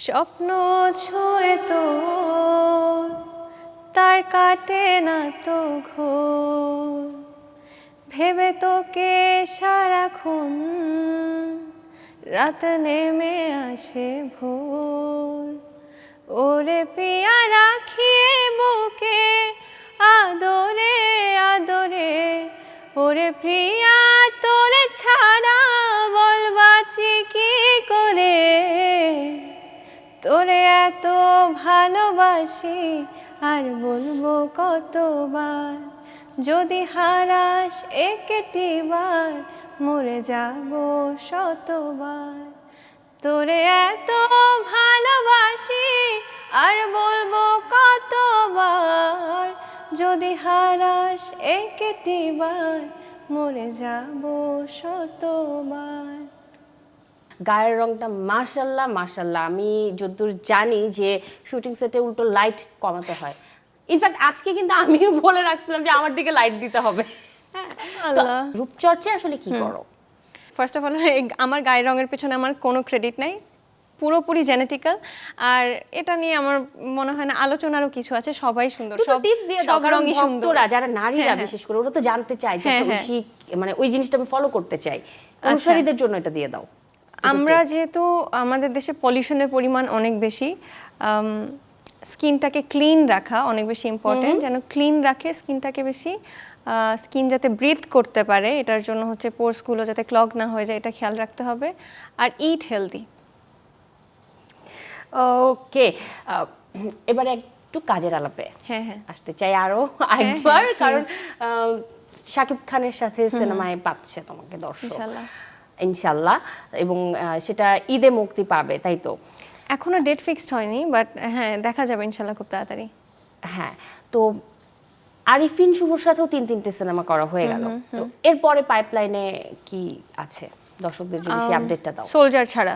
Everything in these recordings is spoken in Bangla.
স্বপ্ন ছুঁয়ে তো তার কাটে না তো ঘোর, ভেবে তোকে সারাক্ষণ রাত নেমে আসে ভোর। ওরে পিয়া রাখিয়ে বুকে আদরে আদরে, ওরে প্রিয়া তোরে ছাড়া বল বাঁচি কি করে। তোরে এত ভালোবাসি আর বলবো কতবার, যদি হারাস একটিবার মরে যাব শতবার। তোরে এত ভালোবাসি আর বলবো কতবার, যদি হারাস একটিবার মরে যাব শতবার। গায়ের রংটা মাশাল্লাহ মাশাল্লাহ। আমি যতদূর জানি যে শুটিং সেটে উল্টো লাইট কমাতে হয়। ইনফ্যাক্ট আজকে কিন্তু আমিও বলে রাখছিলাম যে আমার দিকে লাইট দিতে হবে। আল্লাহ, রূপচর্চায় আসলে কি করো? ফার্স্ট অফ অল আমার গায়ের রঙের পেছনে আমার কোনো ক্রেডিট নাই, পুরোপুরি জেনেটিক্যাল। আর এটা নিয়ে আমার মনে হয় না আলোচনারও কিছু আছে, সবাই সুন্দর, সব টিপস দিয়ে দাও, কারণ রঙই সুন্দর। ভক্তরা যারা নারীরা বিশেষ করে ওরা তো জানতে চায় যে ঐশী মানে ওই জিনিসটা আমি ফলো করতে চাই, অনুসারীদের জন্য এটা দিয়ে দাও। আমরা যেহেতু আমাদের দেশে পলিউশনের পরিমাণ অনেক বেশি, স্কিনটাকে ক্লিন রাখা অনেক বেশি ইম্পর্টেন্ট, যেন ক্লিন রাখে স্কিনটাকে বেশি, স্কিন যাতে ব্রিথ করতে পারে, এটার জন্য হচ্ছে পোর্সগুলো যাতে ক্লগ না হয়ে যায়, এটা খেয়াল রাখতে হবে। আর ইট হেলদি। ওকে, এবারে একটু কাজের আলাপে আসতে চাই আরো একবার, কারণ শাকিব খানের সাথে সিনেমায় পাচ্ছে তোমাকে দর্শক ইনশাল্লাহ, এবং সেটা ঈদে মুক্তি পাবে, তাই তো? এখনো ডেট ফিক্সড হয়নি, বাট হ্যাঁ দেখা যাবে ইনশাল্লাহ খুব তাড়াতাড়ি। হ্যাঁ, তো আরিফিন শুভর সাথেও 3-3টে সিনেমা করা হয়ে গেল, তো এরপরে পাইপলাইনে কি আছে দর্শকদের যদি সেই আপডেটটা দাও। সোলজার ছাড়া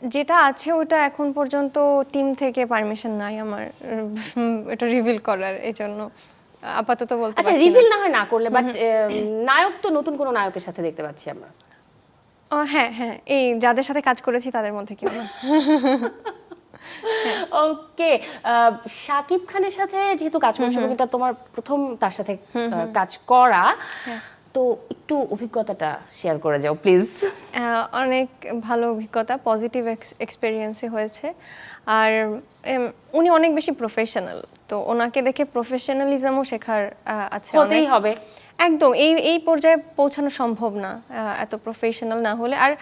যেটা আছে ওটা এখন পর্যন্ত টিম থেকে পারমিশন নাই আমার এটা রিভিল করার, এজন্য আপাতত বলতে পারছি না। আচ্ছা, রিভিল না হয় না করলে, বাট নায়ক তো নতুন কোন নায়কের সাথে দেখতে পাচ্ছি আমরা। হ্যাঁ হ্যাঁ, এই যাদের সাথে কাজ করেছি তাদের মধ্যে কেউ না। ওকে, শাকিব খানের সাথে যেহেতু কাজ করছো, এটা তোমার প্রথম তার সাথে কাজ করা, তো একটু অভিজ্ঞতাটা শেয়ার করে যাও প্লিজ। অনেক ভালো অভিজ্ঞতা, পজিটিভ এক্সপেরিয়েন্সই হয়েছে। আর উনি অনেক বেশি প্রফেশনাল, তো ওনাকে দেখে প্রফেশনালিজমও শেখার আছে, হতেই হবে একদম। এই পর্যায়ে পৌঁছানো সম্ভব না এত প্রফেশনাল না হলে। আর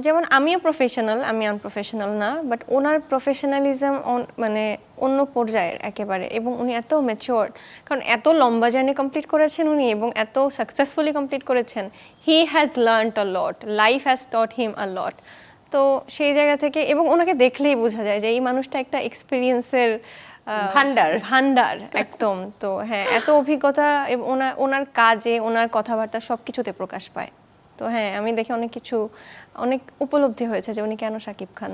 যেমন আমিও প্রফেশনাল, আমি আনপ্রফেশনাল না, বাট ওনার প্রফেশনালিজম মানে অন্য পর্যায়ের একেবারে, এবং উনি এত ম্যাচিওর, কারণ এত লম্বা জার্নি কমপ্লিট করেছেন উনি এবং এত সাকসেসফুলি কমপ্লিট করেছেন। He has learned a lot, life has taught him a lot. তো সেই জায়গা থেকে, এবং ওনাকে দেখলেই বোঝা যায় যে এই মানুষটা একটা এক্সপিরিয়েন্সের ভান্ডার একদম। তো হ্যাঁ, এত অভিজ্ঞতা এবং ওনার কাজে, ওনার কথাবার্তা সব কিছুতে প্রকাশ পায়। তো হ্যাঁ, আমি দেখে অনেক উপলব্ধি হয়েছে যে উনি কেন শাকিব খান।